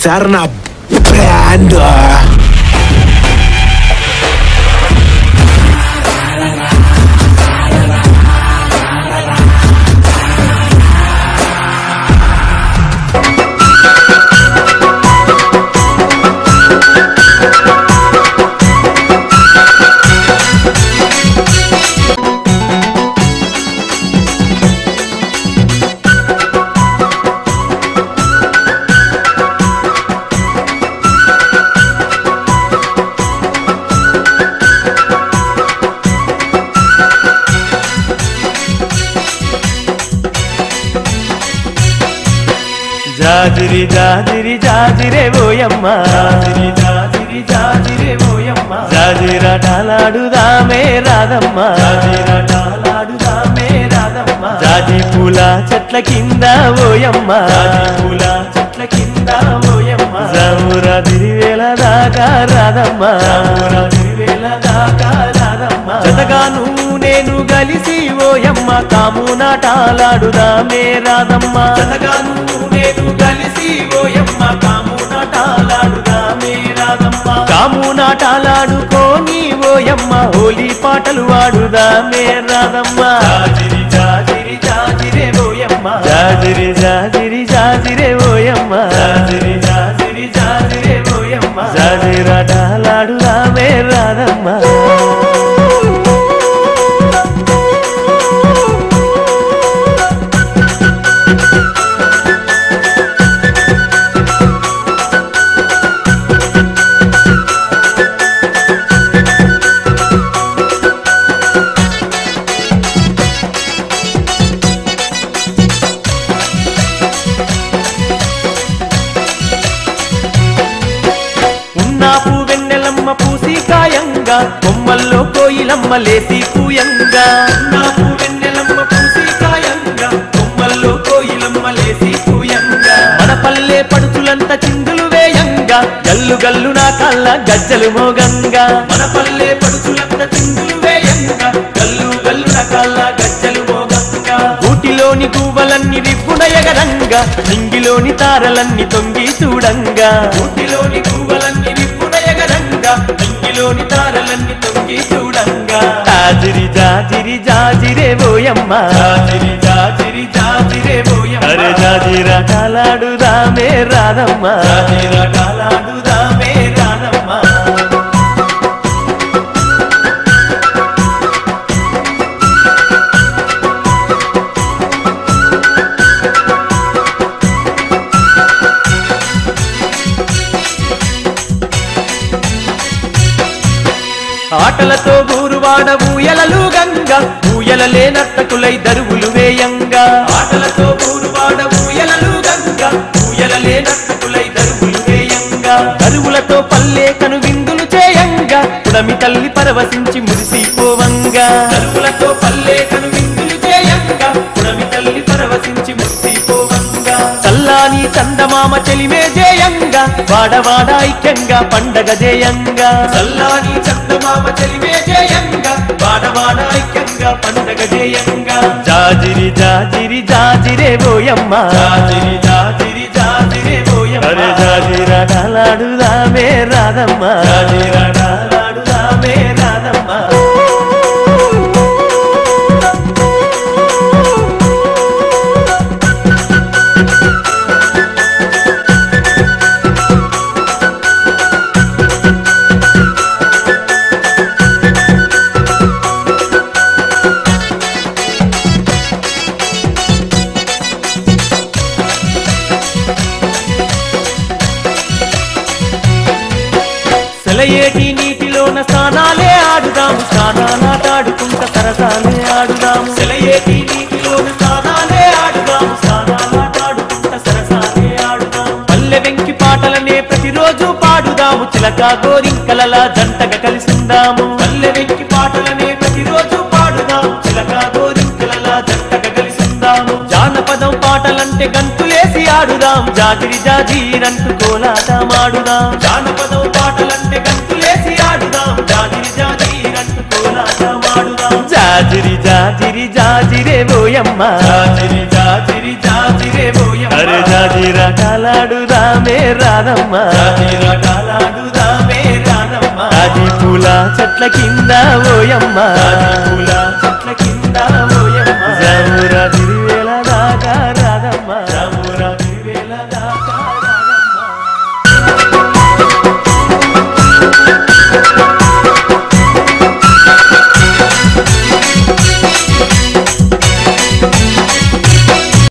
Sarna brand. జాజిరి జాజిరి జాజిరే ఓయమ్మ జాజిరి జాజిరి జాజిరే ఓయమ్మ జాజిరాటలాడుదామే రాధమ్మ జాజిరాటలాడుదామే రాధమ్మ జాజి పూల చెట్ల కింద ఓయమ్మ జాజి పూల చెట్ల కింద ఓయమ్మ జామురా తిరివేల దాకా రాధమ్మ జామురా తిరివేల దాకా రాధమ్మ జతగాను నేను గలిసి ఓయమ్మ కాము నాటాలాడుదామే రాధమ్మ జతగాను నేను కలిసి ఓయమ్మ కాము నాటాలాడుదామే రాధమ్మ కాము నాటాలాడుకోని ఓయమ్మ హోలీ పాటలు వాడుదామే రాధమ్మ జాజిరి జాజిరి జాజిరే ఓయమ్మ జాజిరి జాజిరి జాజిరే ఓయమ్మ జాజిరి జాజిరి జాజిరే ఓయమ్మ జాజిరాటలాడుదామే రాధమ్మ పూసికాయంగా కొమ్మల్లో కోయిలమ్మ లేసి కూయంగా నాకు వెన్నెలమ్మ పూసికాయంగా కొమ్మల్లో కోయిలమ్మ లేసి కూయంగా మన పల్లె పడుచులంత చిందులు వేయంగా గల్లు గల్లు నా కళ్ళ గజ్జలు మోగంగా మన పల్లె పడుచులంత చిందులు వేయంగా గల్లు గల్లు నా కళ్ళ గజ్జలు మోగంగా ఊటిలోని గువ్వలన్నీ రిప్పున ఎగరంగా నింగిలోని తారలన్నీ తొంగి చూడంగా ఊటిలోని గువ్వలన్నీ రిప్పున ఎగరంగా నింగిలోని తారలన్నీ తొంగి చూడంగా జాజిరి జాజిరి జాజిరే ఓయమ్మ జాజిరి జాజిరి జాజిరే ఓయమ్మ అరే జాజిరాటలాడుదామే రాధమ్మ జాజిరాటలాడుదామే రాధమ్మ ఆటలతో ఊరువాడ ఊయలలు గంగా ఊయలలే నర్తకులై దరువులు వేయంగా ఆటలతో ఊరువాడ ఊయలలు గంగా ఊయలలే నర్తకులై దరువులు వేయంగా దరువులతో పల్లె కను విందులు చేయంగా పుడమి తల్లి పరవశించి మురిసిపోవంగా దరువులతో పల్లె కను విందులు చేయంగా పుడమి తల్లి పరవశించి మురిసిపోవంగా చల్లాని చందమామ చెలిమే జేయంగా వాడవాడ ఐక్యంగా పండగ జేయంగా చల్లాని చందమామ చెలిమే జేయంగా వాడవాడ ఐక్యంగా పండగ జేయంగా జాజిరి జాజిరి జాజిరే ఓయమ్మ జాజిరి జాజిరి జాజిరే ఓయమ్మ అరే జాజిరాటలాడుదామే రాధమ్మ జాజిరాటలాడుదామే రాధమ్మ సెలయేటి నీటిలోన స్నానాలే ఆడుదాము స్నానాలాటాడుకుంట సరసాలే ఆడుదాము సెలయేటి నీటిలోన స్నానాలే ఆడుదాము స్నానాలాటాడుకుంట సరసాలే ఆడుదాము పల్లె వెంకి పాటలనే ప్రతిరోజు పాడుదాము చిలక గోరింకలలా జంటగా కలిసిందాము పల్లె వెంకి పాటలనే ప్రతిరోజు పాడుదాము చిలక గోరింకలలా జంటగా కలిసిందాము జానపదం పాటలంటే గంతులేసి ఆడుదాం జాజిరి జాజిరంటూ కోలాటమాడుదాం జానపదం పాటలంటే గంతులేసి ఆడుదాం జాజిరి జాజిరంటూ కోలాటమాడుదాం జాజిరి జాజిరి జాజిరే ఓయమ్మ జాజిరి జాజిరి జాజిరే ఓయమ్మ అరే జాజిరా కాలాడుదామే రాదమ్మా రాజీ పూల చెట్ల కింద ఓయమ్మా పూల చెట్ల కింద ఓయమ్మా జామురా తిరివేళ దాకా రాదమ్మా జామురా తిరివేళ దాకా